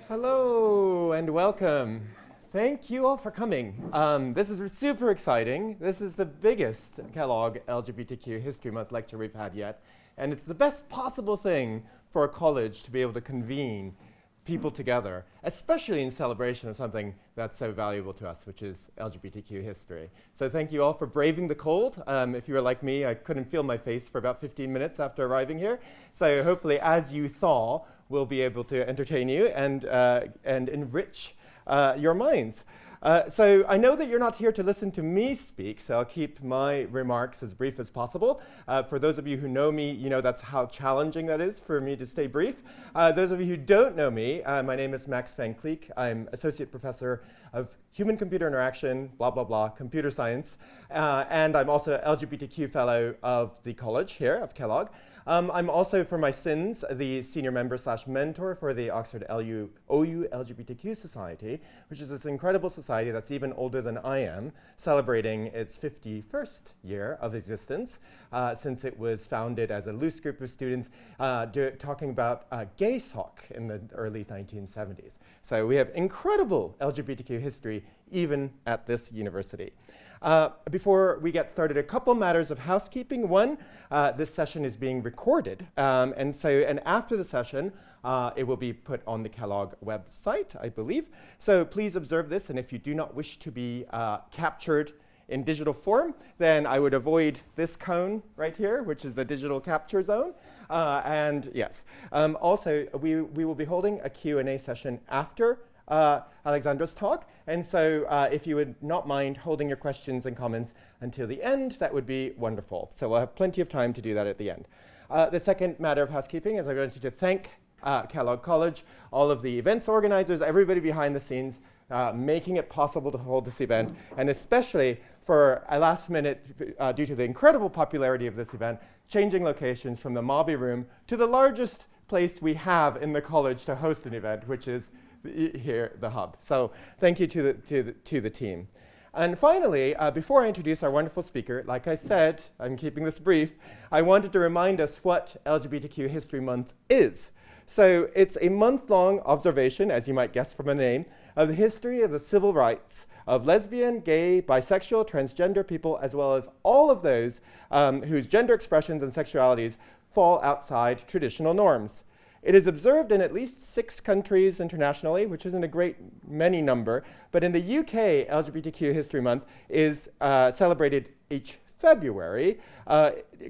Hello and welcome. Thank you all for coming. This is super exciting. This is the biggest Kellogg LGBTQ History Month lecture we've had yet, and it's the best possible thing for a college to be able to convene people together, especially in celebration of something that's so valuable to us, which is LGBTQ history. So thank you all for braving the cold. If you were like me, I couldn't feel my face for about 15 minutes after arriving here. So hopefully, as you thaw, we'll be able to entertain you and enrich your minds. So I know that you're not here to listen to me speak, so I'll keep my remarks as brief as possible. For those of you who know me, you know that's how challenging that is for me to stay brief. Those of you who don't know me, my name is Max Van Cleek. I'm Associate Professor of Human-Computer Interaction, blah, blah, blah, computer science. And I'm also LGBTQ Fellow of the college here, of Kellogg. I'm also, for my sins, the senior member/mentor for the Oxford OU LGBTQ Society, which is this incredible society that's even older than I am, celebrating its 51st year of existence, since it was founded as a loose group of students talking about gay sock in the early 1970s. So we have incredible LGBTQ history even at this university. Before we get started, a couple matters of housekeeping. One, this session is being recorded, and after the session, it will be put on the Kellogg website, I believe. So please observe this, and if you do not wish to be captured in digital form, then I would avoid this cone right here, which is the digital capture zone. And yes, also we will be holding a Q&A session after Alexandra's talk, and so if you would not mind holding your questions and comments until the end, that would be wonderful. So we'll have plenty of time to do that at the end. The second matter of housekeeping is I'm going to thank Kellogg College, all of the events organizers, everybody behind the scenes, making it possible to hold this event, and especially for a last minute, due to the incredible popularity of this event, changing locations from the Mobby Room to the largest place we have in the college to host an event, which is here, the hub. So thank you to the team. And finally, before I introduce our wonderful speaker, like I said, I'm keeping this brief, I wanted to remind us what LGBTQ History Month is. So it's a month-long observation, as you might guess from the name, of the history of the civil rights of lesbian, gay, bisexual, transgender people, as well as all of those whose gender expressions and sexualities fall outside traditional norms. It is observed in at least 6 countries internationally, which isn't a great many number, but in the UK, LGBTQ History Month is celebrated each February,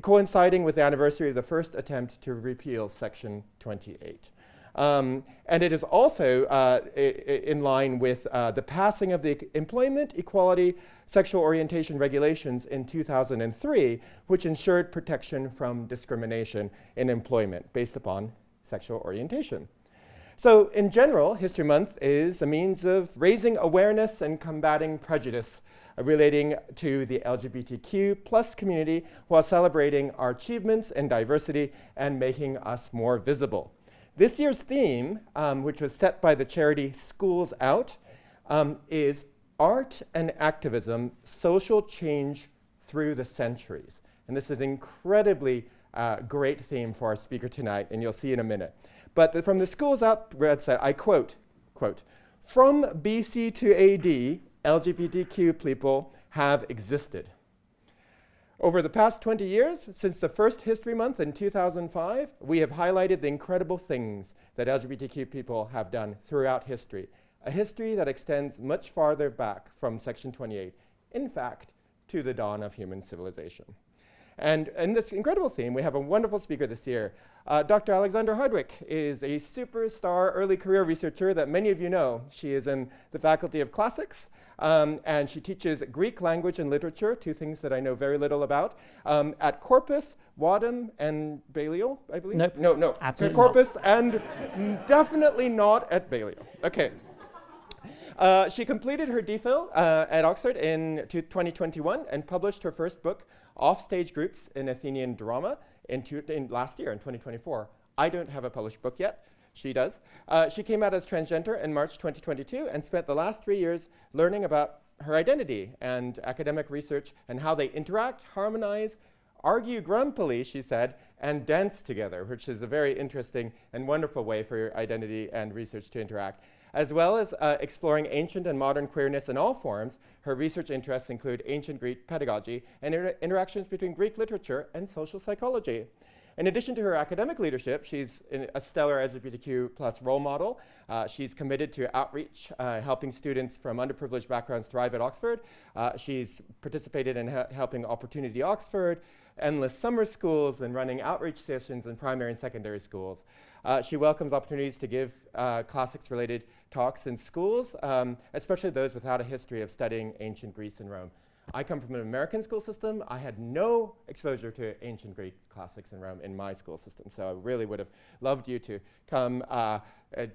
coinciding with the anniversary of the first attempt to repeal Section 28. And it is also in line with the passing of the Employment Equality Sexual Orientation Regulations in 2003, which ensured protection from discrimination in employment based upon sexual orientation. So in general, History Month is a means of raising awareness and combating prejudice relating to the LGBTQ plus community while celebrating our achievements and diversity and making us more visible. This year's theme, which was set by the charity Schools Out, is Art and Activism, Social Change Through the Centuries. And this is an incredibly great theme for our speaker tonight, and you'll see in a minute. But from the Schools Out website, I quote, "From BC to AD, LGBTQ people have existed. Over the past 20 years, since the first History Month in 2005, we have highlighted the incredible things that LGBTQ people have done throughout history, a history that extends much farther back from Section 28, in fact, to the dawn of human civilization." And in this incredible theme, we have a wonderful speaker this year. Dr. Alexandra Hardwick is a superstar early career researcher that many of you know. She is in the Faculty of Classics, and she teaches Greek language and literature, 2 things that I know very little about, at Corpus, Wadham, and Balliol, I believe? Nope. No. Absolutely Corpus, and definitely not at Balliol. Okay. She completed her DPhil at Oxford in 2021 and published her first book, Offstage Groups in Athenian Drama, in last year, in 2024. I don't have a published book yet. She does. She came out as transgender in March 2022 and spent the last 3 years learning about her identity and academic research and how they interact, harmonize, argue grumpily, she said, and dance together, which is a very interesting and wonderful way for your identity and research to interact. As well as exploring ancient and modern queerness in all forms, her research interests include ancient Greek pedagogy and interactions between Greek literature and social psychology. In addition to her academic leadership, she's a stellar LGBTQ plus role model. She's committed to outreach, helping students from underprivileged backgrounds thrive at Oxford. She's participated in helping Opportunity Oxford, endless summer schools, and running outreach sessions in primary and secondary schools. She welcomes opportunities to give classics-related talks in schools, especially those without a history of studying ancient Greece and Rome. I come from an American school system. I had no exposure to ancient Greek classics in Rome in my school system, so I really would have loved you to come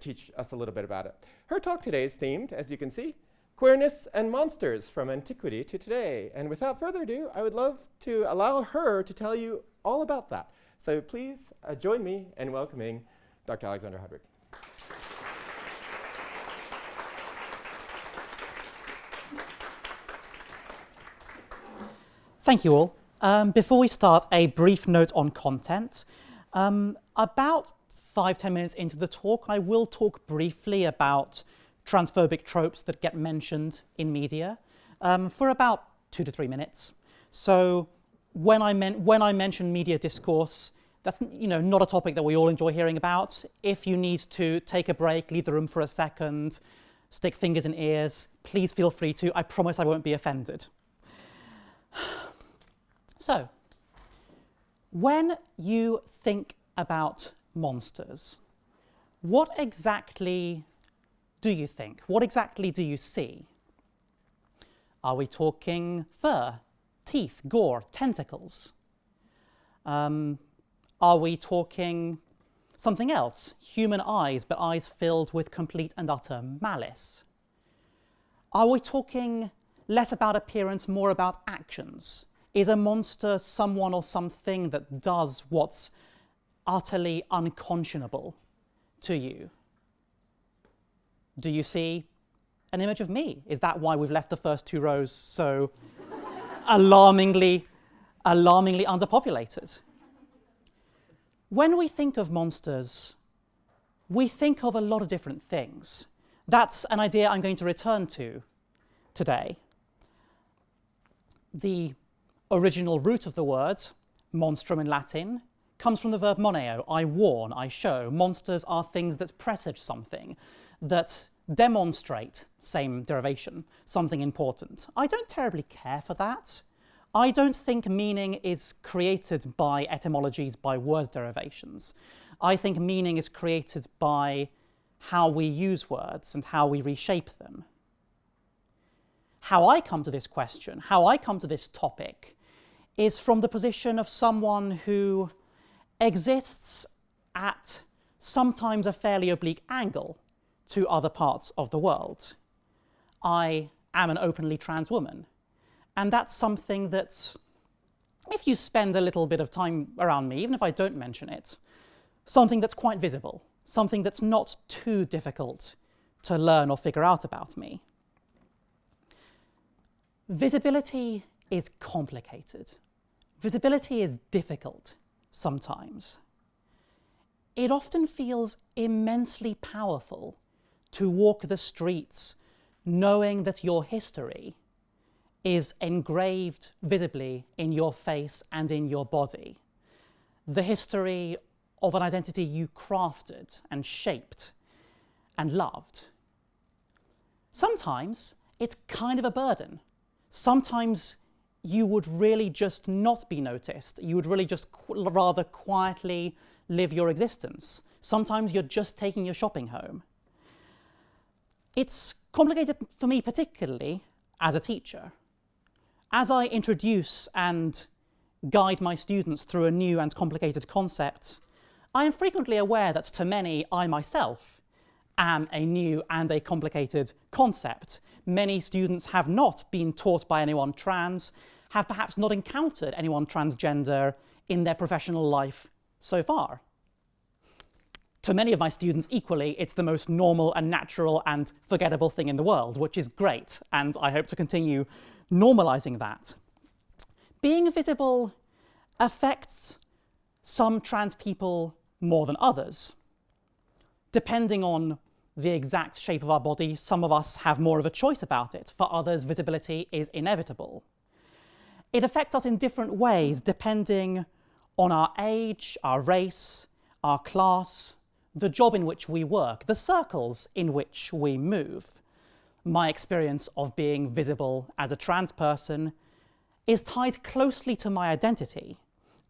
teach us a little bit about it. Her talk today is themed, as you can see, Queerness and Monsters from Antiquity to Today. And without further ado, I would love to allow her to tell you all about that. So please join me in welcoming Dr. Alexandra Hardwick. Thank you all. Before we start, a brief note on content. About 5-10 minutes into the talk, I will talk briefly about transphobic tropes that get mentioned in media for about 2 to 3 minutes. So when I mention media discourse, that's not a topic that we all enjoy hearing about. If you need to take a break, leave the room for a second, stick fingers in ears, please feel free to. I promise I won't be offended. So, when you think about monsters, what exactly do you think? What exactly do you see? Are we talking fur, teeth, gore, tentacles? Are we talking something else? Human eyes, but eyes filled with complete and utter malice? Are we talking less about appearance, more about actions? Is a monster someone or something that does what's utterly unconscionable to you? Do you see an image of me? Is that why we've left the first 2 rows so alarmingly underpopulated? When we think of monsters, we think of a lot of different things. That's an idea I'm going to return to today. The original root of the word, monstrum in Latin, comes from the verb moneo, I warn, I show. Monsters are things that presage something, that demonstrate, same derivation, something important. I don't terribly care for that. I don't think meaning is created by etymologies, by word derivations. I think meaning is created by how we use words and how we reshape them. How I come to this question, how I come to this topic, is from the position of someone who exists at sometimes a fairly oblique angle to other parts of the world. I am an openly trans woman, and that's something that, if you spend a little bit of time around me, even if I don't mention it, something that's quite visible, something that's not too difficult to learn or figure out about me. Visibility is complicated. Visibility is difficult sometimes. It often feels immensely powerful to walk the streets knowing that your history is engraved visibly in your face and in your body. The history of an identity you crafted and shaped and loved. Sometimes it's kind of a burden. Sometimes you would really just not be noticed. You would really just rather quietly live your existence. Sometimes you're just taking your shopping home. It's complicated for me, particularly as a teacher. As I introduce and guide my students through a new and complicated concept, I am frequently aware that to many, I myself am a new and a complicated concept. Many students have not been taught by anyone trans, have perhaps not encountered anyone transgender in their professional life so far. To many of my students, equally, it's the most normal and natural and forgettable thing in the world, which is great, and I hope to continue normalizing that. Being visible affects some trans people more than others. Depending on the exact shape of our body, some of us have more of a choice about it. For others, visibility is inevitable. It affects us in different ways depending on our age, our race, our class, the job in which we work, the circles in which we move. My experience of being visible as a trans person is tied closely to my identity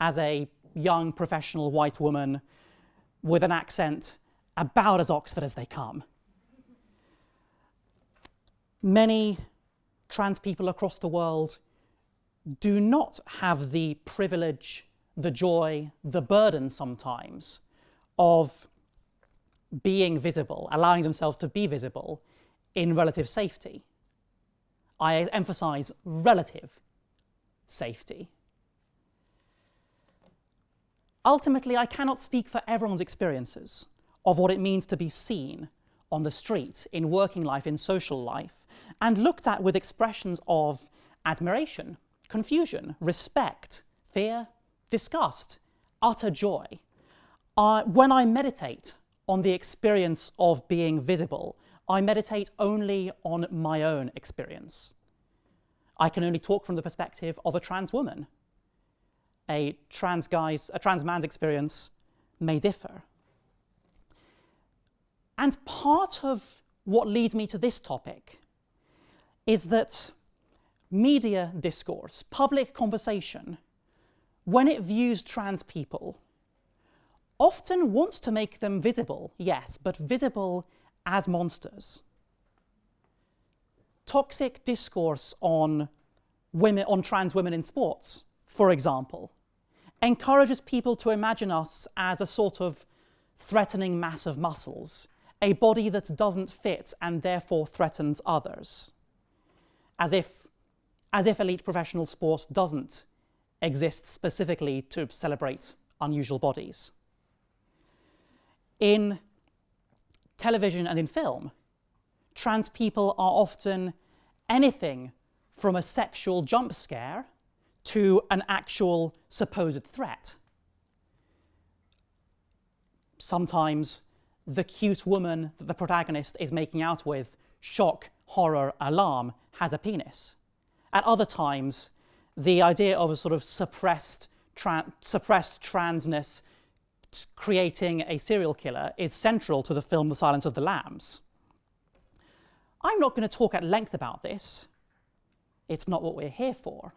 as a young professional white woman with an accent about as Oxford as they come. Many trans people across the world do not have the privilege, the joy, the burden sometimes of being visible, allowing themselves to be visible in relative safety. I emphasize relative safety. Ultimately, I cannot speak for everyone's experiences of what it means to be seen on the street, in working life, in social life, and looked at with expressions of admiration, confusion, respect, fear, disgust, utter joy. When I meditate on the experience of being visible, I meditate only on my own experience. I can only talk from the perspective of a trans woman. A trans man's experience may differ. And part of what leads me to this topic is that media discourse, public conversation, when it views trans people, often wants to make them visible, yes, but visible as monsters. Toxic discourse on trans women in sports, for example, encourages people to imagine us as a sort of threatening mass of muscles, a body that doesn't fit and therefore threatens others, as if elite professional sports doesn't exist specifically to celebrate unusual bodies. In television and in film, trans people are often anything from a sexual jump scare to an actual supposed threat. Sometimes the cute woman that the protagonist is making out with, shock, horror, alarm, has a penis. At other times, the idea of a sort of suppressed transness creating a serial killer is central to the film The Silence of the Lambs. I'm not going to talk at length about this. It's not what we're here for.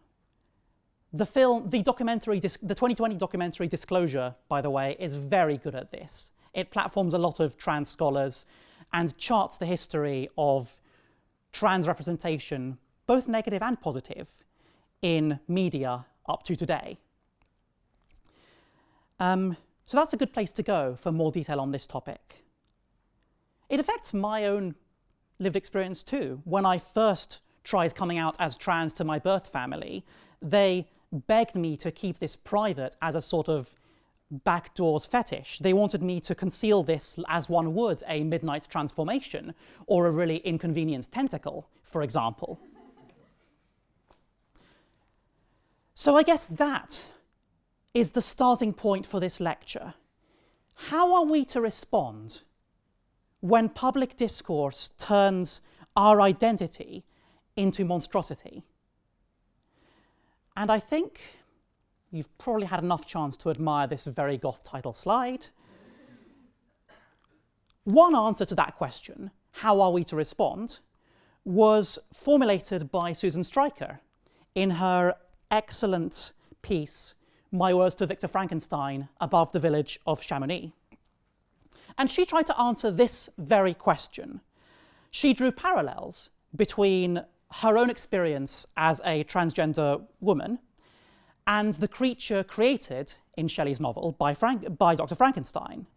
The 2020 documentary Disclosure, by the way, is very good at this. It platforms a lot of trans scholars and charts the history of trans representation, both negative and positive, in media up to today. So that's a good place to go for more detail on this topic. It affects my own lived experience too. When I first tried coming out as trans to my birth family, they begged me to keep this private as a sort of backdoors fetish. They wanted me to conceal this as one would a midnight transformation or a really inconvenient tentacle, for example. So I guess that is the starting point for this lecture. How are we to respond when public discourse turns our identity into monstrosity? And I think you've probably had enough chance to admire this very goth title slide. One answer to that question, how are we to respond, was formulated by Susan Stryker in her excellent piece, My Words to Victor Frankenstein, Above the Village of Chamounix. And she tried to answer this very question. She drew parallels between her own experience as a transgender woman and the creature created in Shelley's novel by Dr. Frankenstein.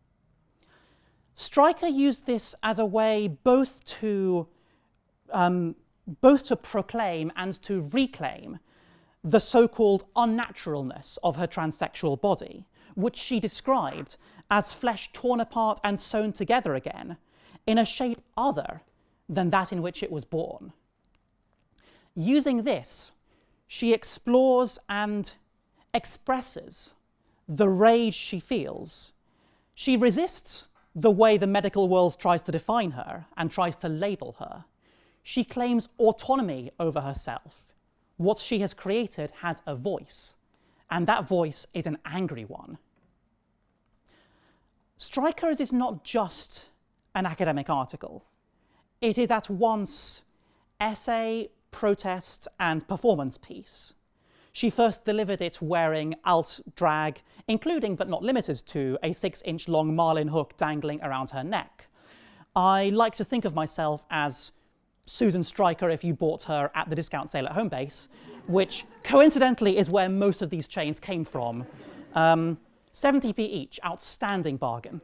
Stryker used this as a way both to proclaim and to reclaim the so-called unnaturalness of her transsexual body, which she described as flesh torn apart and sewn together again in a shape other than that in which it was born. Using this, she explores and expresses the rage she feels. She resists the way the medical world tries to define her and tries to label her. She claims autonomy over herself. What she has created has a voice, and that voice is an angry one. Stryker is not just an academic article. It is at once essay, protest, and performance piece. She first delivered it wearing alt drag, including but not limited to a 6-inch long marlin hook dangling around her neck. I like to think of myself as Susan Stryker if you bought her at the discount sale at Homebase, which coincidentally is where most of these chains came from. 70p each, outstanding bargain.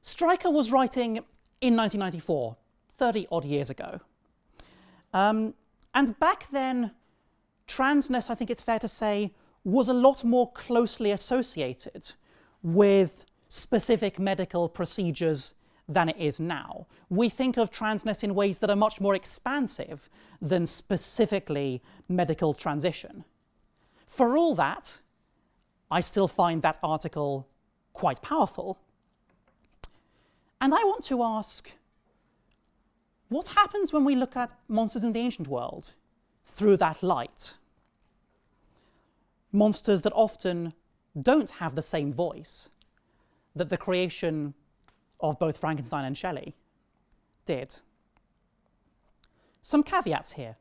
Stryker was writing in 1994, 30-odd years ago. And back then, transness, I think it's fair to say, was a lot more closely associated with specific medical procedures than it is now. We think of transness in ways that are much more expansive than specifically medical transition. For all that, I still find that article quite powerful. And I want to ask, what happens when we look at monsters in the ancient world through that light? Monsters that often don't have the same voice that the creation of both Frankenstein and Shelley did. Some caveats here.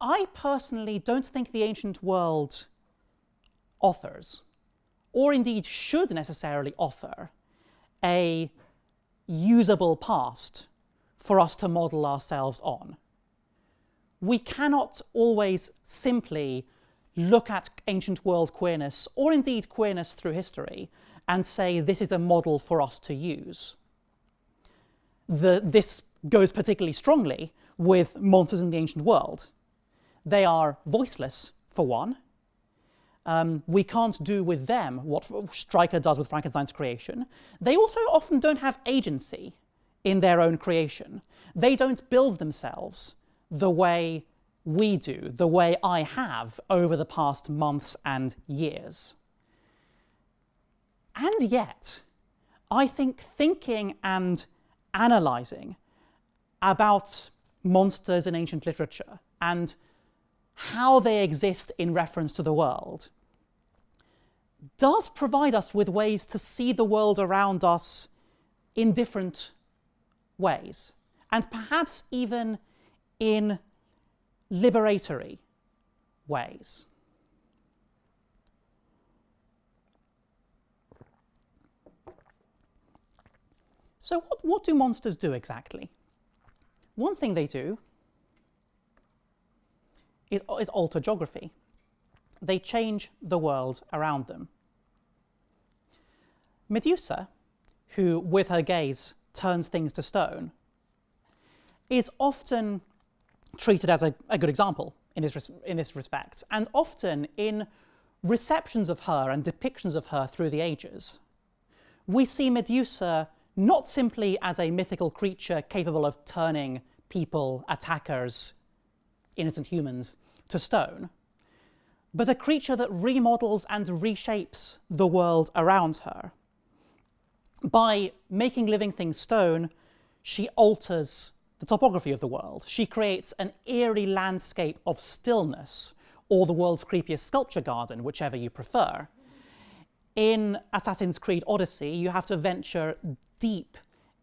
I personally don't think the ancient world offers, or indeed should necessarily offer, a usable past for us to model ourselves on. We cannot always simply look at ancient world queerness, or indeed queerness through history, and say this is a model for us to use. This goes particularly strongly with monsters in the ancient world. They are voiceless, for one. We can't do with them what Stryker does with Frankenstein's creation. They also often don't have agency in their own creation. They don't build themselves the way we do, the way I have over the past months and years. And yet, I think thinking and analysing about monsters in ancient literature and how they exist in reference to the world does provide us with ways to see the world around us in different ways, and perhaps even in liberatory ways. So what do monsters do exactly? One thing they do is alter geography. They change the world around them. Medusa, who with her gaze turns things to stone, is often treated as a good example in this respect, and often in receptions of her and depictions of her through the ages, we see Medusa not simply as a mythical creature capable of turning people, attackers, innocent humans, to stone, but a creature that remodels and reshapes the world around her. By making living things stone, she alters the topography of the world. She creates an eerie landscape of stillness, or the world's creepiest sculpture garden, whichever you prefer. In Assassin's Creed Odyssey, you have to venture deep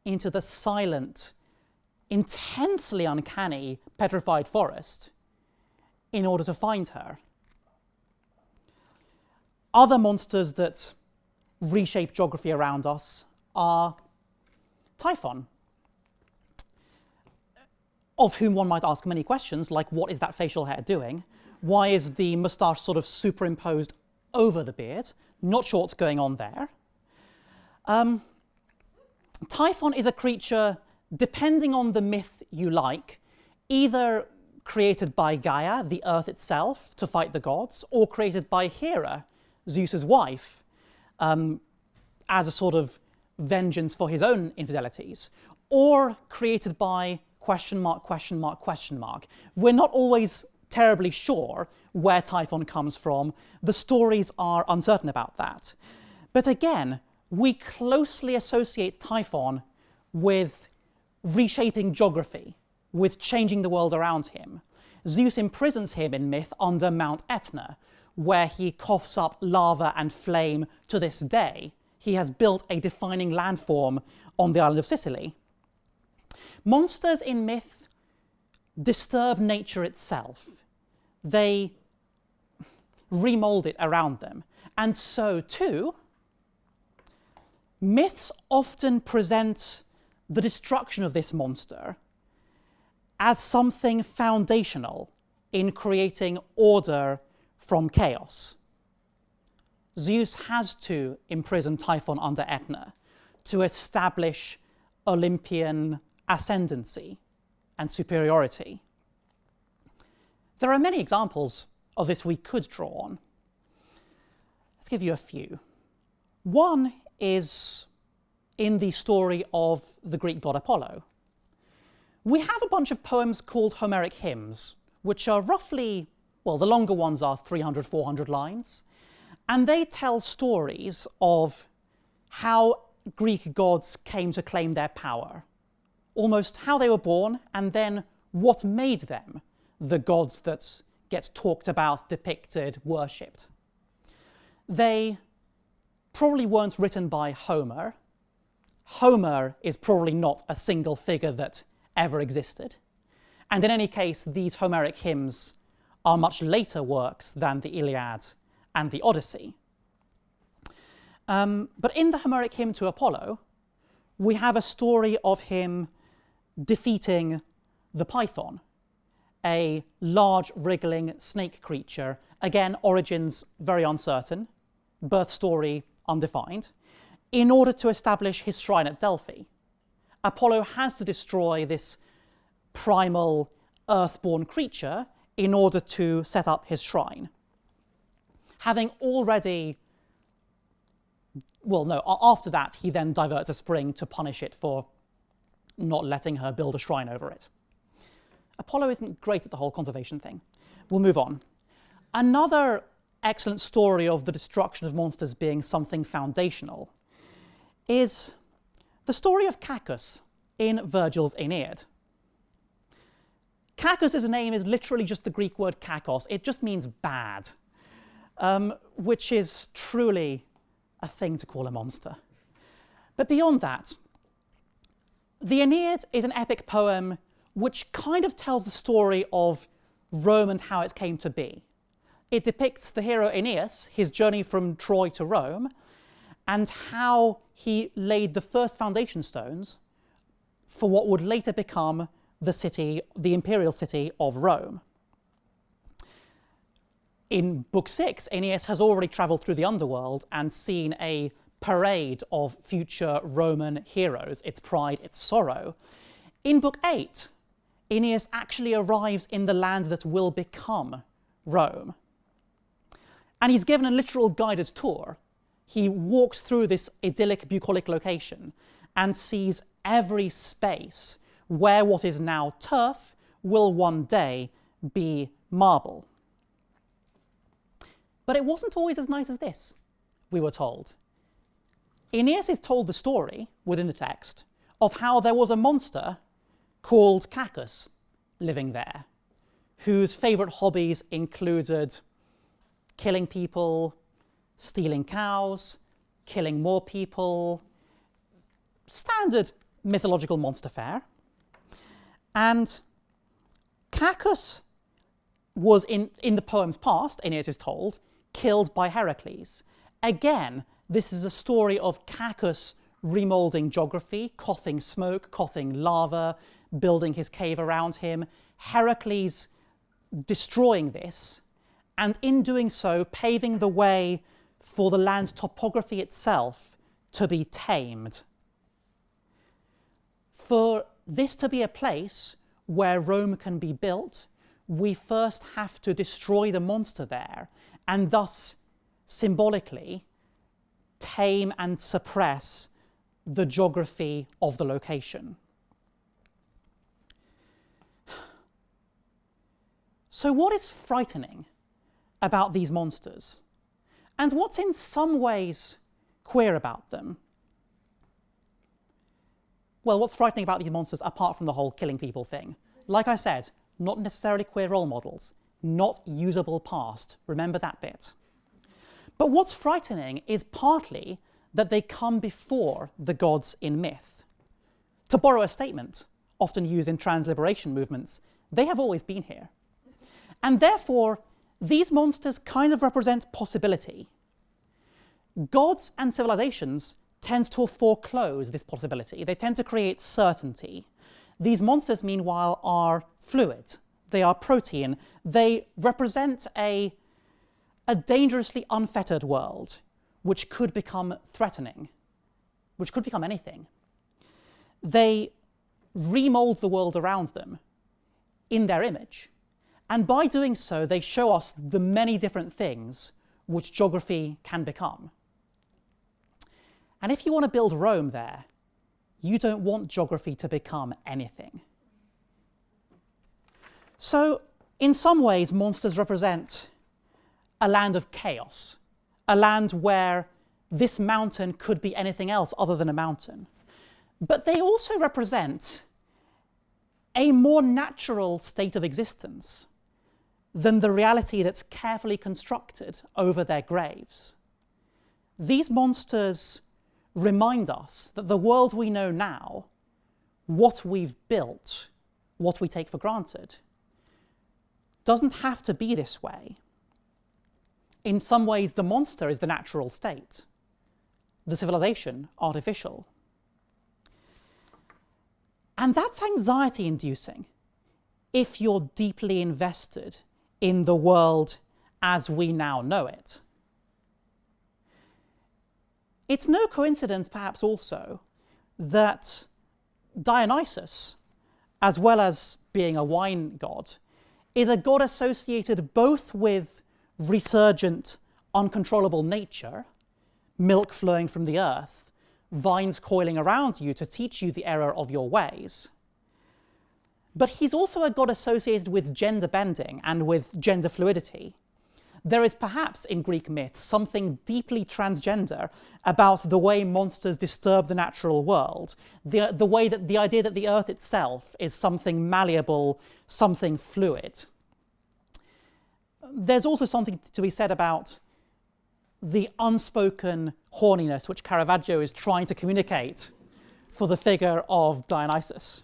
into the silent, intensely uncanny, petrified forest in order to find her. Other monsters that reshape geography around us are Typhon, of whom one might ask many questions, like what is that facial hair doing? Why is the moustache sort of superimposed over the beard? Not sure what's going on there. Typhon is a creature, depending on the myth you like, either created by Gaia, the earth itself, to fight the gods, or created by Hera, Zeus's wife, as a sort of vengeance for his own infidelities, or created by ... We're not always terribly sure where Typhon comes from. The stories are uncertain about that. But again, we closely associate Typhon with reshaping geography, with changing the world around him. Zeus imprisons him in myth under Mount Etna, where he coughs up lava and flame to this day. He has built a defining landform on the island of Sicily. Monsters in myth disturb nature itself. They remold it around them. And so too, myths often present the destruction of this monster as something foundational in creating order from chaos. Zeus has to imprison Typhon under Etna to establish Olympian ascendancy and superiority. There are many examples of this we could draw on. Let's give you a few. One is in the story of the Greek god Apollo. We have a bunch of poems called Homeric hymns, which are roughly, well, the longer ones are 300, 400 lines, and they tell stories of how Greek gods came to claim their power, almost how they were born, and then what made them the gods that get talked about, depicted, worshipped. They probably weren't written by Homer. Homer is probably not a single figure that ever existed. And in any case, these Homeric hymns are much later works than the Iliad and the Odyssey. But in the Homeric hymn to Apollo, we have a story of him defeating the Python, a large wriggling snake creature. Again, origins very uncertain, birth story undefined, in order to establish his shrine at Delphi. Apollo has to destroy this primal earthborn creature in order to set up his shrine. Having already, well, no, after that, he then diverts a spring to punish it for not letting her build a shrine over it. Apollo isn't great at the whole conservation thing. We'll move on. Another excellent story of the destruction of monsters being something foundational is the story of Cacus in Virgil's Aeneid. Cacus' name is literally just the Greek word kakos. It just means bad, which is truly a thing to call a monster. But beyond that, the Aeneid is an epic poem which kind of tells the story of Rome and how it came to be. It depicts the hero Aeneas, his journey from Troy to Rome, and how he laid the first foundation stones for what would later become the city, the imperial city of Rome. In Book 6, Aeneas has already travelled through the underworld and seen a parade of future Roman heroes, its pride, its sorrow. In Book 8, Aeneas actually arrives in the land that will become Rome. And he's given a literal guided tour. He walks through this idyllic, bucolic location and sees every space where what is now turf will one day be marble. But it wasn't always as nice as this, we were told. Aeneas is told the story, within the text, of how there was a monster called Cacus living there, whose favourite hobbies included killing people, stealing cows, killing more people, standard mythological monster fare. And Cacus was, in the poem's past, Aeneas is told, killed by Heracles. Again, this is a story of Cacus remoulding geography, coughing smoke, coughing lava, building his cave around him, Heracles destroying this, and in doing so, paving the way for the land's topography itself to be tamed. For this to be a place where Rome can be built, we first have to destroy the monster there, and thus, symbolically, tame and suppress the geography of the location. So what is frightening about these monsters? And what's in some ways queer about them? Well, what's frightening about these monsters, apart from the whole killing people thing? Like I said, not necessarily queer role models, not usable past. Remember that bit. But what's frightening is partly that they come before the gods in myth. To borrow a statement often used in trans-liberation movements, they have always been here. And therefore, these monsters kind of represent possibility. Gods and civilizations tend to foreclose this possibility. They tend to create certainty. These monsters, meanwhile, are fluid. They are protean. They represent a dangerously unfettered world which could become threatening, which could become anything. They remold the world around them in their image. And by doing so, they show us the many different things which geography can become. And if you want to build Rome there, you don't want geography to become anything. So, in some ways, monsters represent a land of chaos, a land where this mountain could be anything else other than a mountain. But they also represent a more natural state of existence than the reality that's carefully constructed over their graves. These monsters remind us that the world we know now, what we've built, what we take for granted, doesn't have to be this way. In some ways, the monster is the natural state, the civilization artificial. And that's anxiety-inducing if you're deeply invested in the world as we now know it. It's no coincidence, perhaps also, that Dionysus, as well as being a wine god, is a god associated both with resurgent, uncontrollable nature, milk flowing from the earth, vines coiling around you to teach you the error of your ways. But he's also a god associated with gender bending and with gender fluidity. There is perhaps in Greek myth something deeply transgender about the way monsters disturb the natural world, the way that the idea that the earth itself is something malleable, something fluid. There's also something to be said about the unspoken horniness which Caravaggio is trying to communicate for the figure of Dionysus.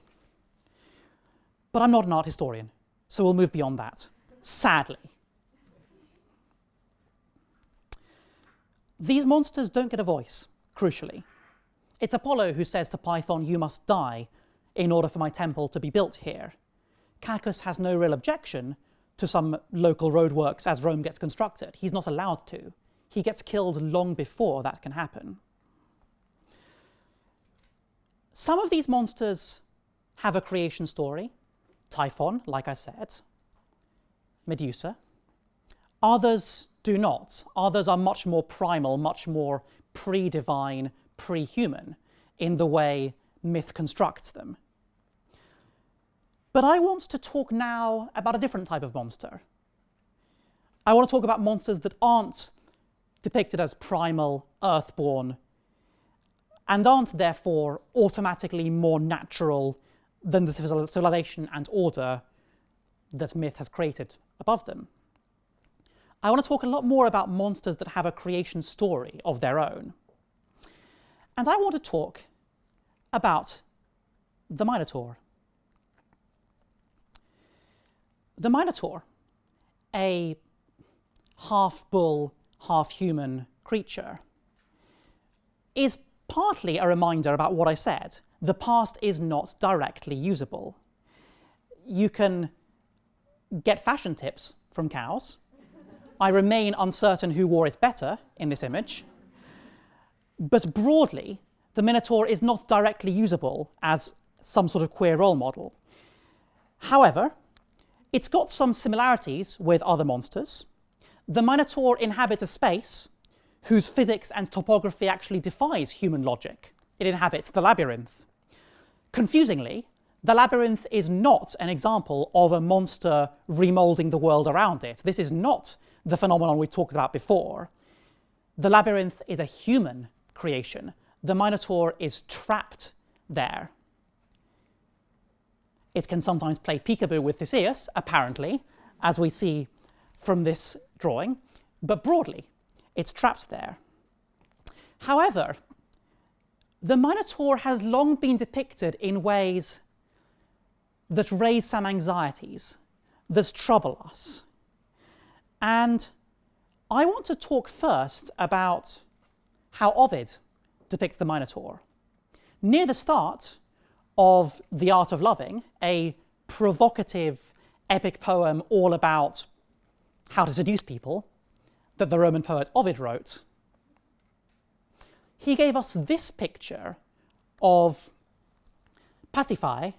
But I'm not an art historian, so we'll move beyond that, sadly. These monsters don't get a voice, crucially. It's Apollo who says to Python, "You must die in order for my temple to be built here." Cacus has no real objection to some local roadworks as Rome gets constructed. He's not allowed to. He gets killed long before that can happen. Some of these monsters have a creation story. Typhon, like I said. Medusa. Others do not. Others are much more primal, much more pre-divine, pre-human in the way myth constructs them. But I want to talk now about a different type of monster. I want to talk about monsters that aren't depicted as primal, earthborn, and aren't therefore automatically more natural than the civilization and order that myth has created above them. I want to talk a lot more about monsters that have a creation story of their own. And I want to talk about the Minotaur. The Minotaur, a half-bull, half-human creature, is partly a reminder about what I said. The past is not directly usable. You can get fashion tips from cows. I remain uncertain who wore it better in this image. But broadly, the Minotaur is not directly usable as some sort of queer role model. However, it's got some similarities with other monsters. The Minotaur inhabits a space whose physics and topography actually defies human logic. It inhabits the Labyrinth. Confusingly, The Labyrinth is not an example of a monster remoulding the world around it. This is not the phenomenon we talked about before. The Labyrinth is a human creation. The Minotaur is trapped there. It can sometimes play peekaboo with Theseus, apparently, as we see from this drawing, but broadly, it's trapped there. However, the Minotaur has long been depicted in ways that raise some anxieties, that trouble us. And I want to talk first about how Ovid depicts the Minotaur. Near the start of The Art of Loving, a provocative epic poem all about how to seduce people that the Roman poet Ovid wrote, he gave us this picture of Pasiphae,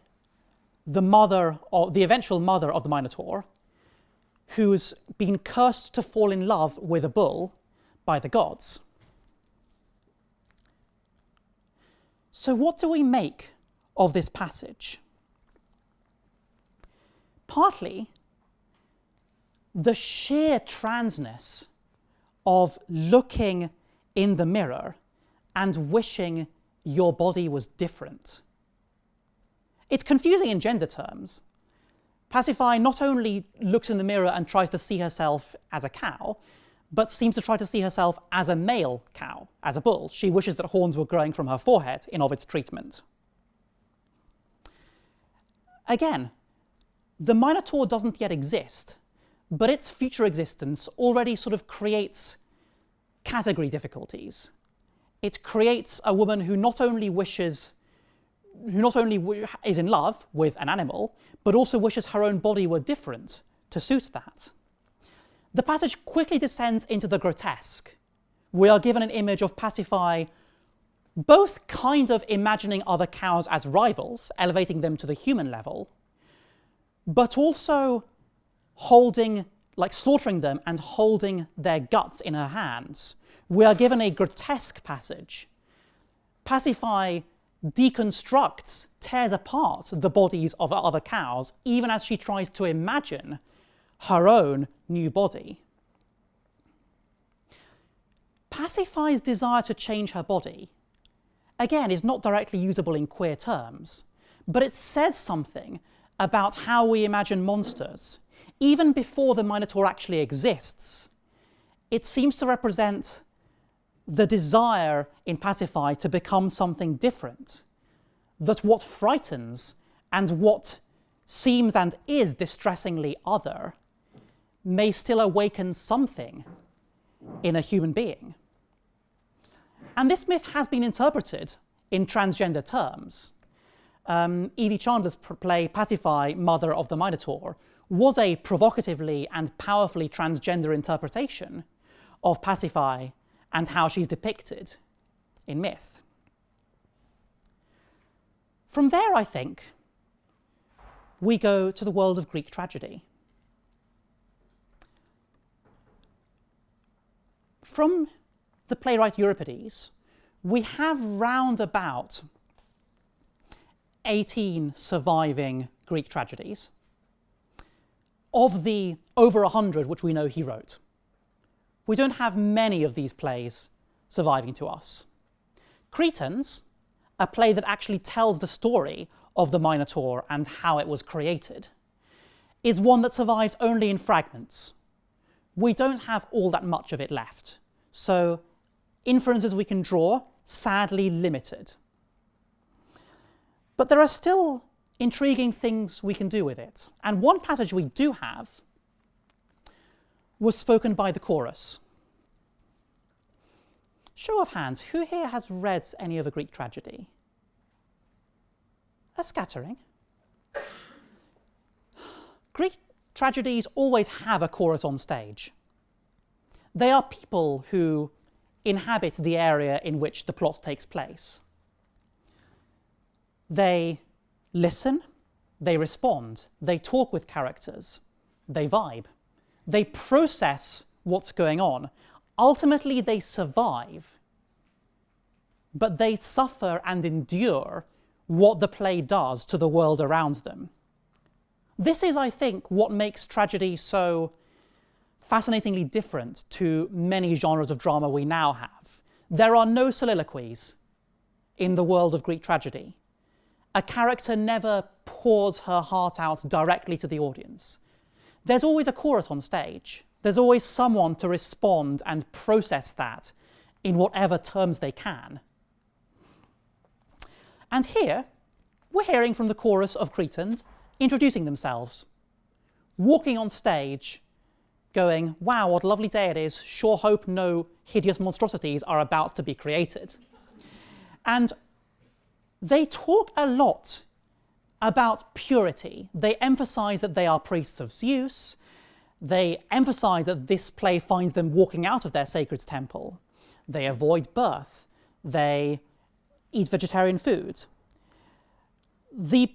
the eventual mother of the Minotaur, who's been cursed to fall in love with a bull by the gods. So what do we make of this passage? Partly, the sheer transness of looking in the mirror and wishing your body was different. It's confusing in gender terms. Pasiphae not only looks in the mirror and tries to see herself as a cow, but seems to try to see herself as a male cow, as a bull. She wishes that horns were growing from her forehead in Ovid's treatment. Again, the Minotaur doesn't yet exist, but its future existence already sort of creates category difficulties. It creates a woman who not only is in love with an animal, but also wishes her own body were different to suit that. The passage quickly descends into the grotesque. We are given an image of Pasiphae both kind of imagining other cows as rivals, elevating them to the human level, but also slaughtering them and holding their guts in her hands. We are given a grotesque passage. Pasiphae deconstructs, tears apart the bodies of other cows, even as she tries to imagine her own new body. Pasiphae's desire to change her body, again, is not directly usable in queer terms, but it says something about how we imagine monsters. Even before the Minotaur actually exists, it seems to represent the desire in Pasiphae to become something different, that what frightens and what seems and is distressingly other may still awaken something in a human being. And this myth has been interpreted in transgender terms. Evie Chandler's play Pasiphae, Mother of the Minotaur, was a provocatively and powerfully transgender interpretation of Pasiphae and how she's depicted in myth. From there, I think, we go to the world of Greek tragedy. From the playwright Euripides, we have round about 18 surviving Greek tragedies of the over 100 which we know he wrote. We don't have many of these plays surviving to us. Cretans, a play that actually tells the story of the Minotaur and how it was created, is one that survives only in fragments. We don't have all that much of it left, so inferences we can draw, sadly limited. But there are still intriguing things we can do with it, and one passage we do have was spoken by the chorus. Show of hands, who here has read any of a Greek tragedy? A scattering. Greek tragedies always have a chorus on stage. They are people who inhabit the area in which the plot takes place. They listen, they respond, they talk with characters, they vibe, they process what's going on. Ultimately, they survive, but they suffer and endure what the play does to the world around them. This is, I think, what makes tragedy so fascinatingly different to many genres of drama we now have. There are no soliloquies in the world of Greek tragedy. A character never pours her heart out directly to the audience. There's always a chorus on stage. There's always someone to respond and process that in whatever terms they can. And here, we're hearing from the chorus of Cretans introducing themselves, walking on stage, going, wow, what a lovely day it is, sure hope no hideous monstrosities are about to be created. And they talk a lot about purity. They emphasize that they are priests of Zeus. They emphasize that this play finds them walking out of their sacred temple. They avoid birth. They eat vegetarian food. The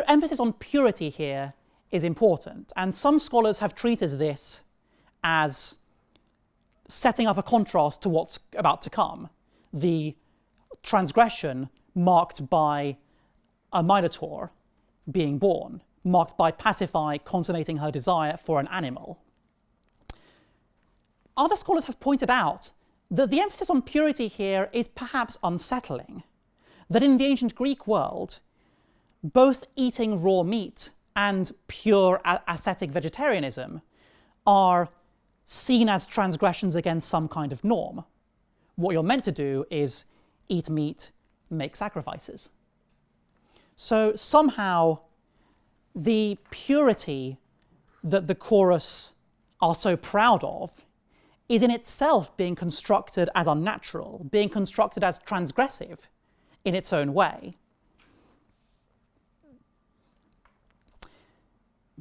emphasis on purity here is important, and some scholars have treated this as setting up a contrast to what's about to come. The transgression marked by a minotaur being born, marked by Pasiphae consummating her desire for an animal. Other scholars have pointed out that the emphasis on purity here is perhaps unsettling, that in the ancient Greek world, both eating raw meat and pure ascetic vegetarianism are seen as transgressions against some kind of norm. What you're meant to do is eat meat, make sacrifices. So somehow the purity that the chorus are so proud of is in itself being constructed as unnatural, being constructed as transgressive in its own way.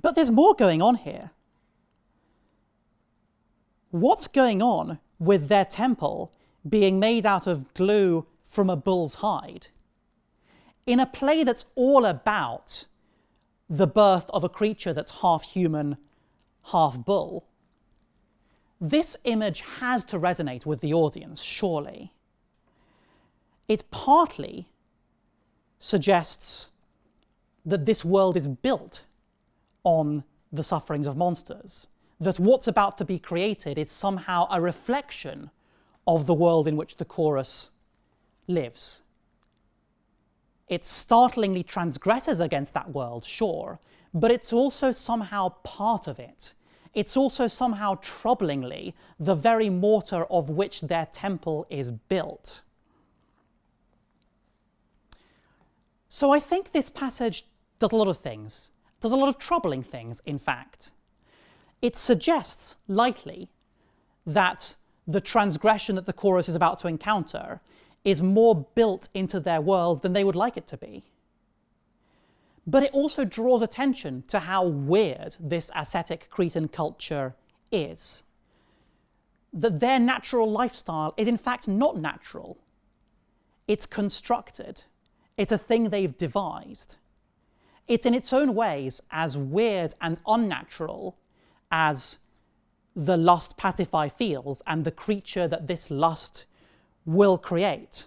But there's more going on here. What's going on with their temple being made out of glue from a bull's hide? In a play that's all about the birth of a creature that's half human, half bull, this image has to resonate with the audience, surely. It partly suggests that this world is built on the sufferings of monsters, that what's about to be created is somehow a reflection of the world in which the chorus lives. It startlingly transgresses against that world, sure, but it's also somehow part of it. It's also somehow troublingly the very mortar of which their temple is built. So I think this passage does a lot of things. Does a lot of troubling things, in fact. It suggests, lightly, that the transgression that the chorus is about to encounter is more built into their world than they would like it to be. But it also draws attention to how weird this ascetic Cretan culture is. That their natural lifestyle is in fact not natural. It's constructed. It's a thing they've devised. It's in its own ways as weird and unnatural as the lust Pasiphae feels and the creature that this lust will create.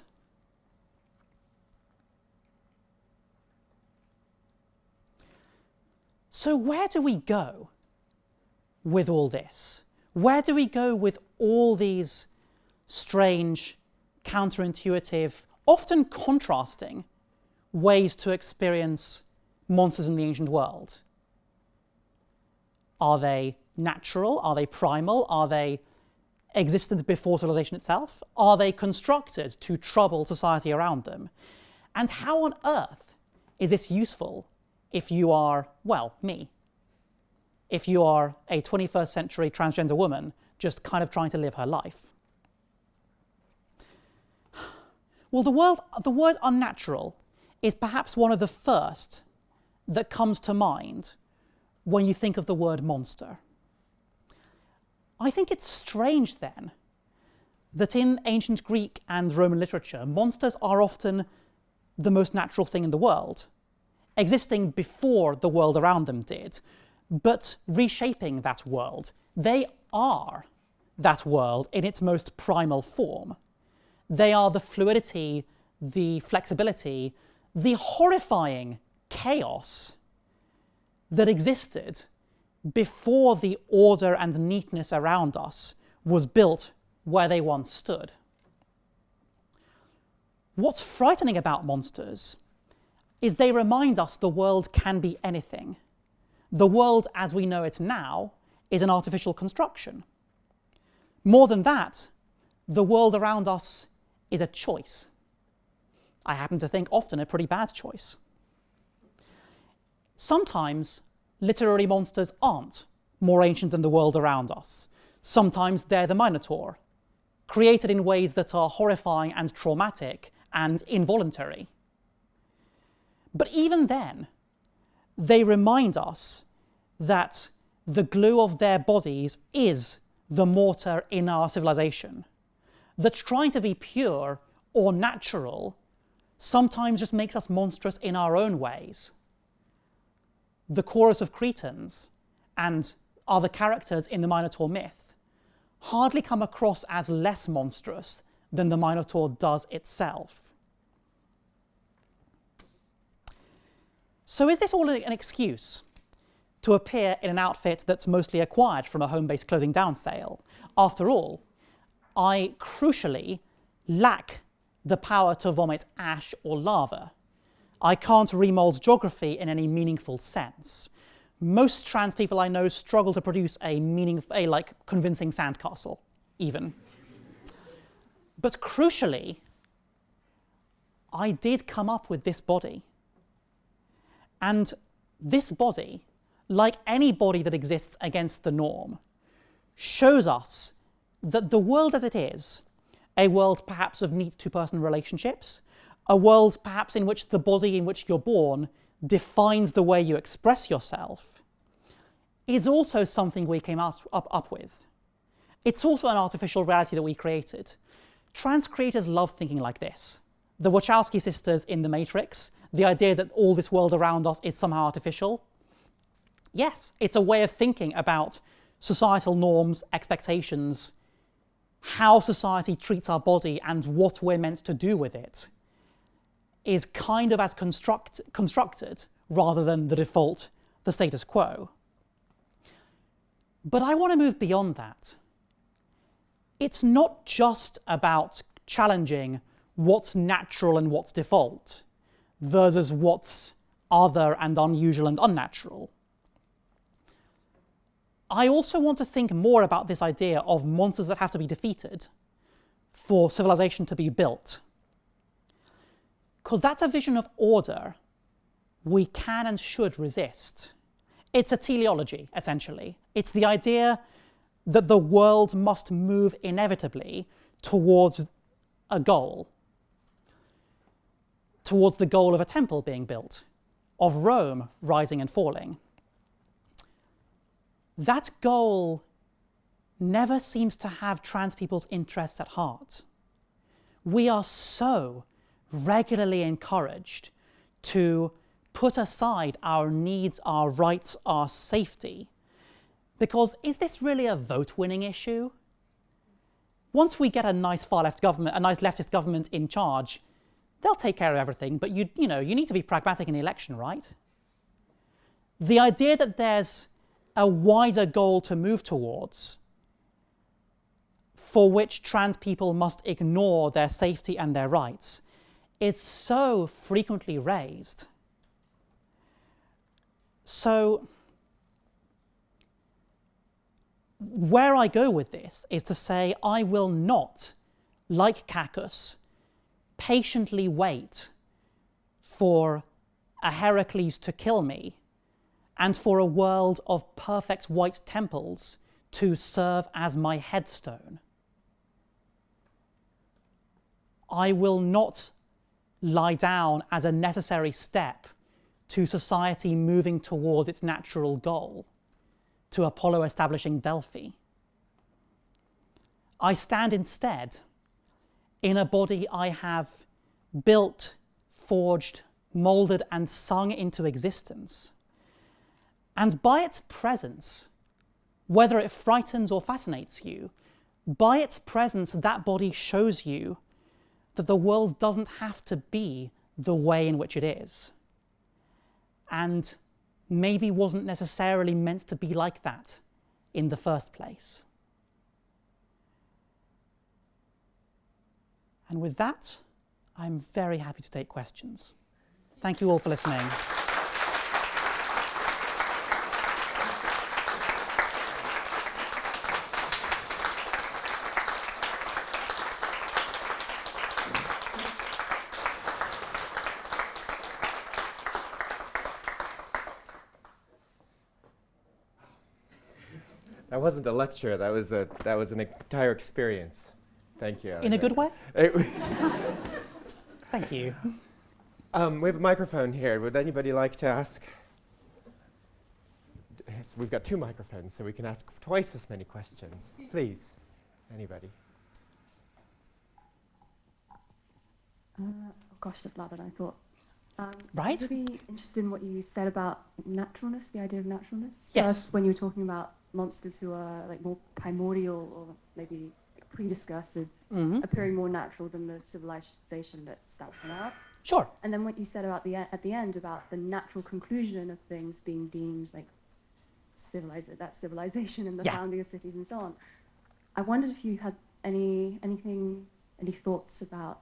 So where do we go with all this? Where do we go with all these strange, counterintuitive, often contrasting ways to experience monsters in the ancient world? Are they natural? Are they primal? Are they existent before civilization itself? Are they constructed to trouble society around them? And how on earth is this useful if you are, well, me? If you are a 21st century transgender woman just kind of trying to live her life? Well, the word unnatural is perhaps one of the first that comes to mind when you think of the word monster. I think it's strange then that in ancient Greek and Roman literature, monsters are often the most natural thing in the world, existing before the world around them did, but reshaping that world. They are that world in its most primal form. They are the fluidity, the flexibility, the horrifying chaos that existed before the order and neatness around us was built where they once stood. What's frightening about monsters is they remind us the world can be anything. The world as we know it now is an artificial construction. More than that, the world around us is a choice. I happen to think often a pretty bad choice. Sometimes literary monsters aren't more ancient than the world around us. Sometimes they're the minotaur, created in ways that are horrifying and traumatic and involuntary. But even then, they remind us that the glue of their bodies is the mortar in our civilization, that trying to be pure or natural sometimes just makes us monstrous in our own ways. The chorus of Cretans and other characters in the Minotaur myth hardly come across as less monstrous than the Minotaur does itself. So is this all an excuse to appear in an outfit that's mostly acquired from a home-based clothing down sale? After all, I crucially lack the power to vomit ash or lava. I can't remold geography in any meaningful sense. Most trans people I know struggle to produce a convincing sandcastle, even. But crucially, I did come up with this body. And this body, like any body that exists against the norm, shows us that the world as it is, a world perhaps of neat two-person relationships, a world perhaps in which the body in which you're born defines the way you express yourself, is also something we came up with. It's also an artificial reality that we created. Trans creators love thinking like this. The Wachowski sisters in The Matrix, the idea that all this world around us is somehow artificial. Yes, it's a way of thinking about societal norms, expectations, how society treats our body and what we're meant to do with it is kind of as constructed rather than the default, the status quo. But I want to move beyond that. It's not just about challenging what's natural and what's default versus what's other and unusual and unnatural. I also want to think more about this idea of monsters that have to be defeated for civilization to be built. Because that's a vision of order we can and should resist. It's a teleology, essentially. It's the idea that the world must move inevitably towards a goal, towards the goal of a temple being built, of Rome rising and falling. That goal never seems to have trans people's interests at heart. We are so regularly encouraged to put aside our needs, our rights, our safety, because is this really a vote-winning issue? Once we get a nice far-left government, a nice leftist government in charge, they'll take care of everything, but you need to be pragmatic in the election, right? The idea that there's a wider goal to move towards, for which trans people must ignore their safety and their rights, is so frequently raised. So, where I go with this is to say I will not, like Cacus, patiently wait for a Heracles to kill me and for a world of perfect white temples to serve as my headstone. I will not lie down as a necessary step to society moving towards its natural goal, to Apollo establishing Delphi. I stand instead in a body I have built, forged, moulded, and sung into existence. And by its presence, whether it frightens or fascinates you, by its presence, that body shows you that the world doesn't have to be the way in which it is, and maybe wasn't necessarily meant to be like that in the first place. And with that, I'm very happy to take questions. Thank you all for listening. That wasn't a lecture. That was an entire experience. Thank you. In a good way? It was Thank you. we have a microphone here. Would anybody like to ask? Yes, we've got 2 microphones, so we can ask twice as many questions. Please, anybody. Gosh, that's louder than I thought. Right. I was really interested in what you said about naturalness, the idea of naturalness. Yes. First, when you were talking about monsters who are like more primordial or maybe prediscursive, appearing more natural than the civilization that stamps them out. Sure. And then what you said about at the end about the natural conclusion of things being deemed like that civilization and the founding of cities and so on. I wondered if you had any thoughts about,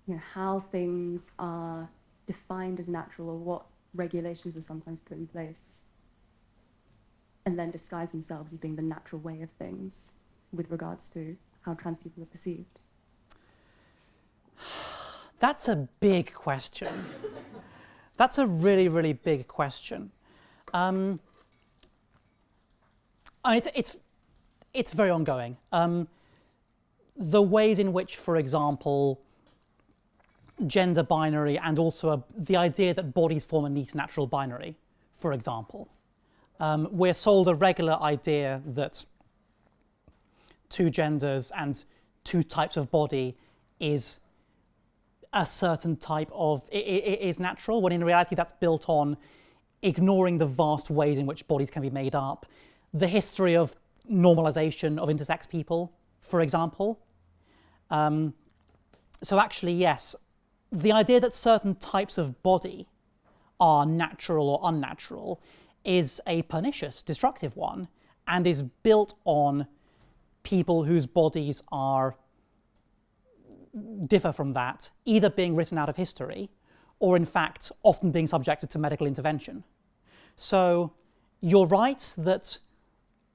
you know, how things are defined as natural or what regulations are sometimes put in place and then disguise themselves as being the natural way of things with regards to how trans people are perceived. That's a big question. That's a really, really big question. I mean, it's very ongoing. The ways in which, for example, gender binary and also the idea that bodies form a neat natural binary, for example. We're sold a regular idea that 2 genders and 2 types of body is a certain type of, is natural, when in reality that's built on ignoring the vast ways in which bodies can be made up, the history of normalization of intersex people, for example. So actually, yes, the idea that certain types of body are natural or unnatural is a pernicious, destructive one, and is built on people whose bodies differ from that, either being written out of history or in fact often being subjected to medical intervention. So you're right that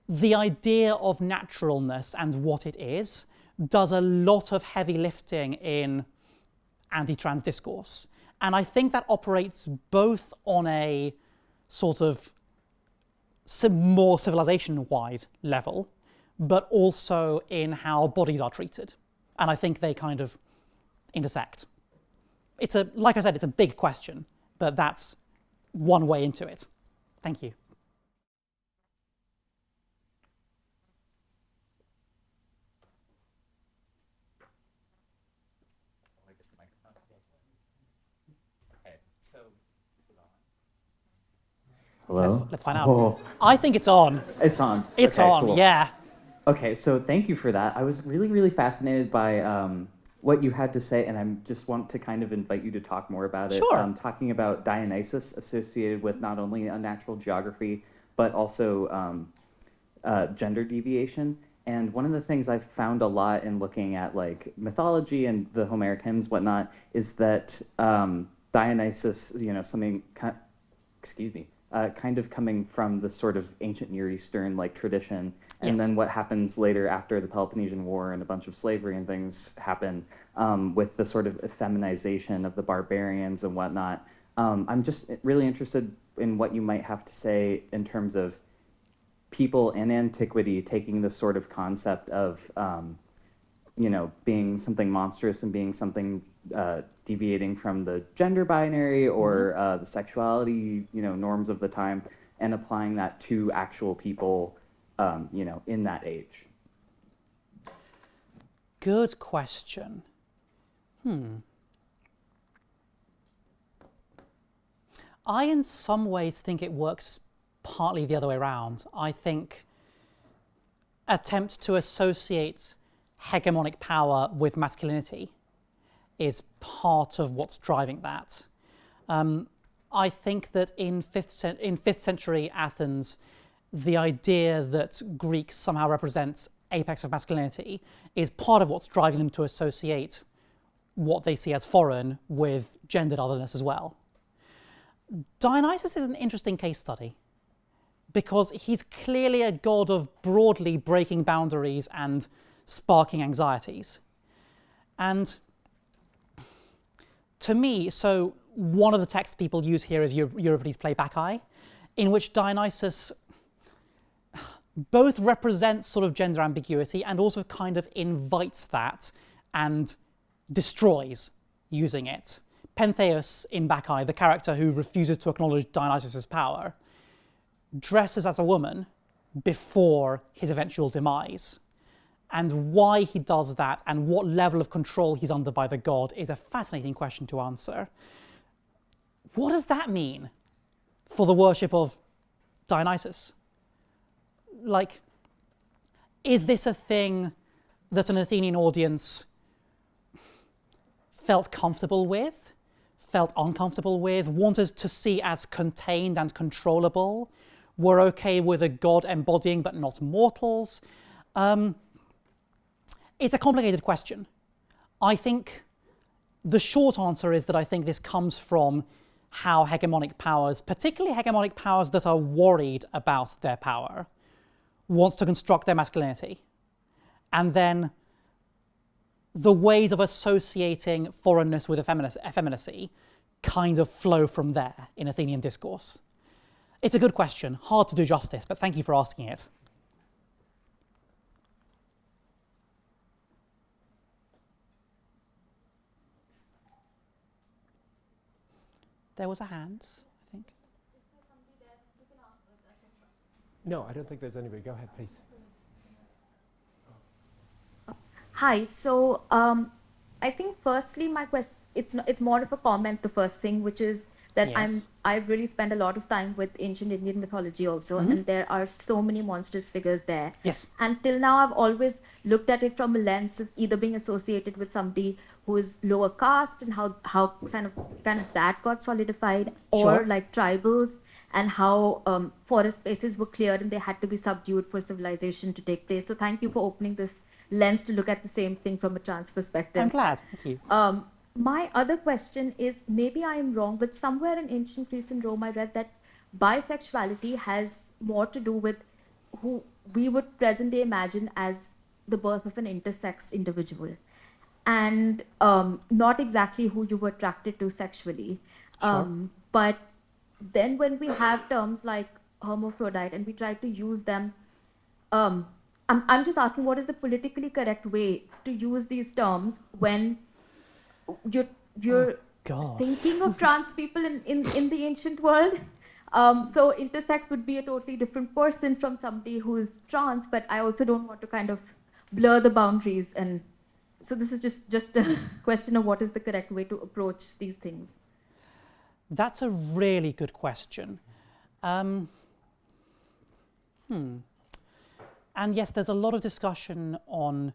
the idea of naturalness and what it is does a lot of heavy lifting in anti-trans discourse. And I think that operates both on a sort of more civilization-wide level, but also in how bodies are treated. And I think they kind of intersect. Like I said, it's a big question, but that's one way into it. Thank you. Hello? Let's find out. Oh, I think it's on. it's on. It's Okay, on, cool. yeah. Okay, so thank you for that. I was really, really fascinated by what you had to say, and I just want to kind of invite you to talk more about it. Sure. Talking about Dionysus associated with not only unnatural geography, but also gender deviation. And one of the things I've found a lot in looking at like mythology and the Homeric hymns, whatnot, is that Dionysus, you know, something, kind of coming from the sort of ancient Near Eastern like tradition, and Yes. then what happens later after the Peloponnesian War and a bunch of slavery and things happen with the sort of effeminization of the barbarians and whatnot. I'm just really interested in what you might have to say in terms of people in antiquity taking this sort of concept of, you know, being something monstrous and being something deviating from the gender binary or the sexuality, you know, norms of the time, and applying that to actual people, you know, in that age. Good question. I, in some ways, think it works partly the other way around. I think attempts to associate hegemonic power with masculinity is part of what's driving that. I think that in 5th century Athens, the idea that Greeks somehow represent apex of masculinity is part of what's driving them to associate what they see as foreign with gendered otherness as well. Dionysus is an interesting case study because he's clearly a god of broadly breaking boundaries and sparking anxieties. And to me, so one of the texts people use here is Euripides' play Bacchae, in which Dionysus both represents sort of gender ambiguity and also kind of invites that and destroys using it. Pentheus in Bacchae, the character who refuses to acknowledge Dionysus' power, dresses as a woman before his eventual demise. And why he does that and what level of control he's under by the god is a fascinating question to answer. What does that mean for the worship of Dionysus? Like, is this a thing that an Athenian audience felt comfortable with, felt uncomfortable with, wanted to see as contained and controllable, were okay with a god embodying but not mortals? It's a complicated question. I think the short answer is that I think this comes from how hegemonic powers, particularly hegemonic powers that are worried about their power, wants to construct their masculinity. And then the ways of associating foreignness with effeminacy kind of flow from there in Athenian discourse. It's a good question, hard to do justice, but thank you for asking it. There was a hand, I think. No, I don't think there's anybody. Go ahead, please. Hi. So I think firstly my question, it's more of a comment, the first thing, which is that Yes. I've really spent a lot of time with ancient Indian mythology also, and there are so many monstrous figures there. Yes. And till now I've always looked at it from a lens of either being associated with somebody who is lower caste and how kind of that got solidified, or Sure. like tribals, and how forest spaces were cleared and they had to be subdued for civilization to take place. So thank you for opening this lens to look at the same thing from a trans perspective. I'm glad, thank you. My other question is, maybe I am wrong, but somewhere in ancient Greece and Rome, I read that bisexuality has more to do with who we would present day imagine as the birth of an intersex individual, and not exactly who you were attracted to sexually. Sure. But then when we have terms like hermaphrodite and we try to use them, I'm just asking, what is the politically correct way to use these terms when you're God. thinking of trans people in the ancient world? So intersex would be a totally different person from somebody who's trans, but I also don't want to kind of blur the boundaries. And so this is just a question of what is the correct way to approach these things. That's a really good question. And yes, there's a lot of discussion on,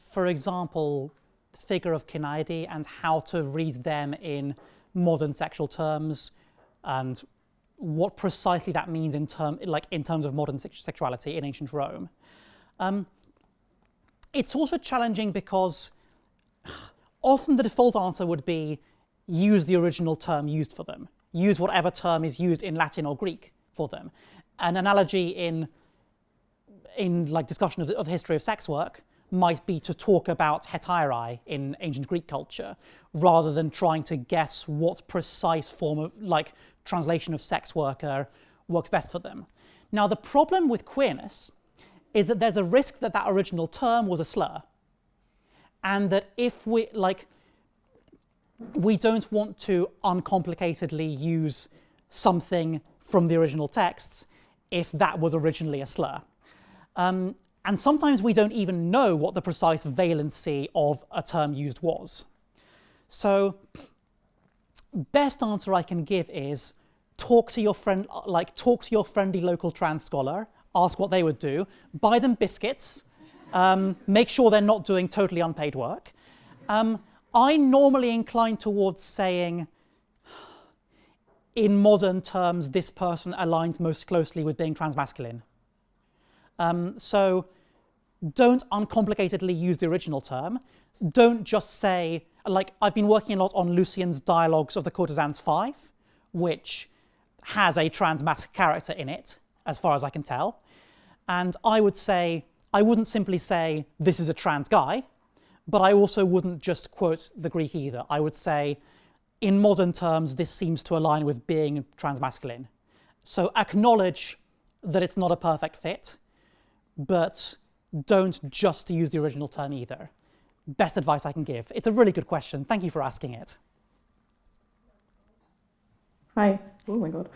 for example, the figure of Kinaidi and how to read them in modern sexual terms, and what precisely that means in terms of modern sexuality in ancient Rome. It's also challenging because often the default answer would be use the original term used for them. Use whatever term is used in Latin or Greek for them. An analogy in like discussion of the history of sex work might be to talk about hetaerai in ancient Greek culture, rather than trying to guess what precise form of like translation of sex worker works best for them. Now, the problem with queerness is that there's a risk that that original term was a slur, and that if we don't want to uncomplicatedly use something from the original texts if that was originally a slur. And sometimes we don't even know what the precise valency of a term used was. So, best answer I can give is talk to your friendly local trans scholar, ask what they would do, buy them biscuits, make sure they're not doing totally unpaid work. I normally incline towards saying, in modern terms, this person aligns most closely with being transmasculine. So don't uncomplicatedly use the original term. Don't just say, like, I've been working a lot on Lucian's Dialogues of the Courtesans 5, which has a transmasc character in it, as far as I can tell. And I would say, I wouldn't simply say, this is a trans guy, but I also wouldn't just quote the Greek either. I would say, in modern terms, this seems to align with being transmasculine. So acknowledge that it's not a perfect fit, but don't just use the original term either. Best advice I can give. It's a really good question. Thank you for asking it. Hi. Oh my God.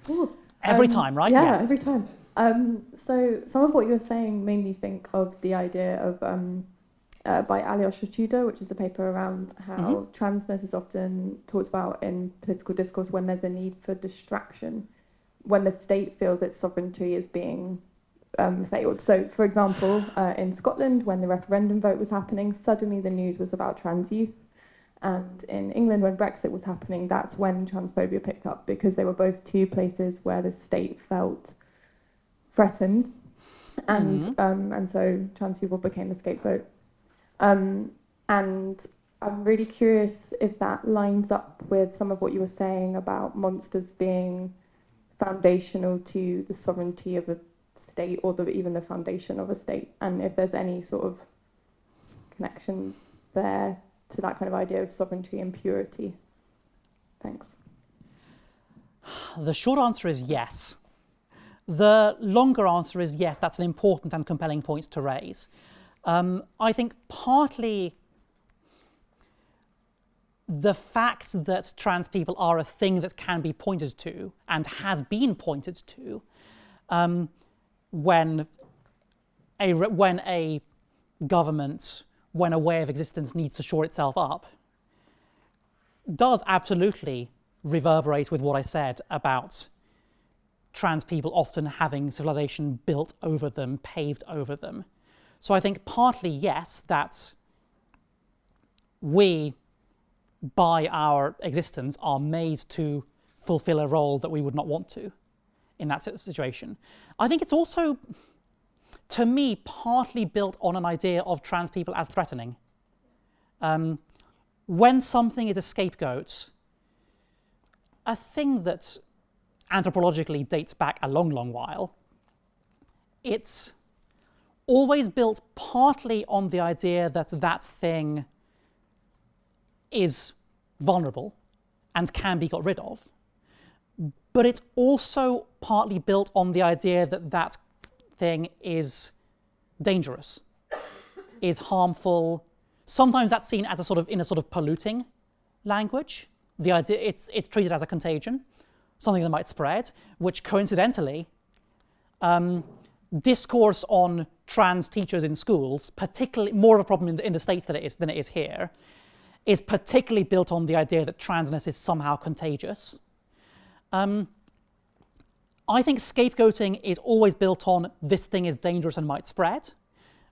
Ooh. Every time, right? Yeah, every time. So some of what you were saying made me think of the idea of by Alyosha Tudor, which is a paper around how transness is often talked about in political discourse when there's a need for distraction, when the state feels its sovereignty is being failed. So, for example, in Scotland, when the referendum vote was happening, suddenly the news was about trans youth. And in England, when Brexit was happening, that's when transphobia picked up, because they were both two places where the state felt threatened, and so trans people became the scapegoat. And I'm really curious if that lines up with some of what you were saying about monsters being foundational to the sovereignty of a state, or even the foundation of a state, and if there's any sort of connections there to that kind of idea of sovereignty and purity. Thanks. The short answer is yes. The longer answer is yes, that's an important and compelling point to raise. I think partly the fact that trans people are a thing that can be pointed to and has been pointed to when a government, when a way of existence needs to shore itself up, does absolutely reverberate with what I said about trans people often having civilization built over them, paved over them. So I think partly, yes, that we, by our existence, are made to fulfill a role that we would not want to in that situation. I think it's also, to me, partly built on an idea of trans people as threatening. When something is a scapegoat, a thing that anthropologically dates back a long, long while, it's always built partly on the idea that that thing is vulnerable and can be got rid of, but it's also partly built on the idea that that thing is dangerous, is harmful. Sometimes that's seen as in a sort of polluting language. The idea it's treated as a contagion, something that might spread, which coincidentally, discourse on trans teachers in schools, particularly more of a problem in the States than it is here, is particularly built on the idea that transness is somehow contagious. I think scapegoating is always built on this thing is dangerous and might spread,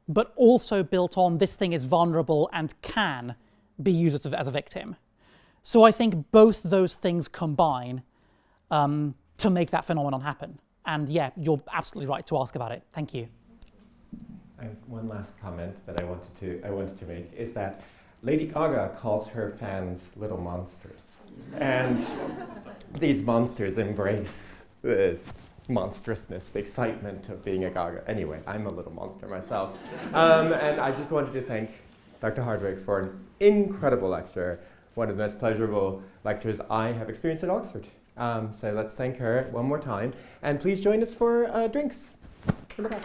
but also built on this thing is vulnerable and can be used as a victim. So I think both those things combine to make that phenomenon happen. And yeah, you're absolutely right to ask about it. Thank you. I have one last comment that I wanted to make, is that Lady Gaga calls her fans little monsters. And these monsters embrace the monstrousness, the excitement of being a Gaga. Anyway, I'm a little monster myself. And I just wanted to thank Dr. Hardwick for an incredible lecture, one of the most pleasurable lectures I have experienced at Oxford. So let's thank her one more time. And please join us for drinks in the back.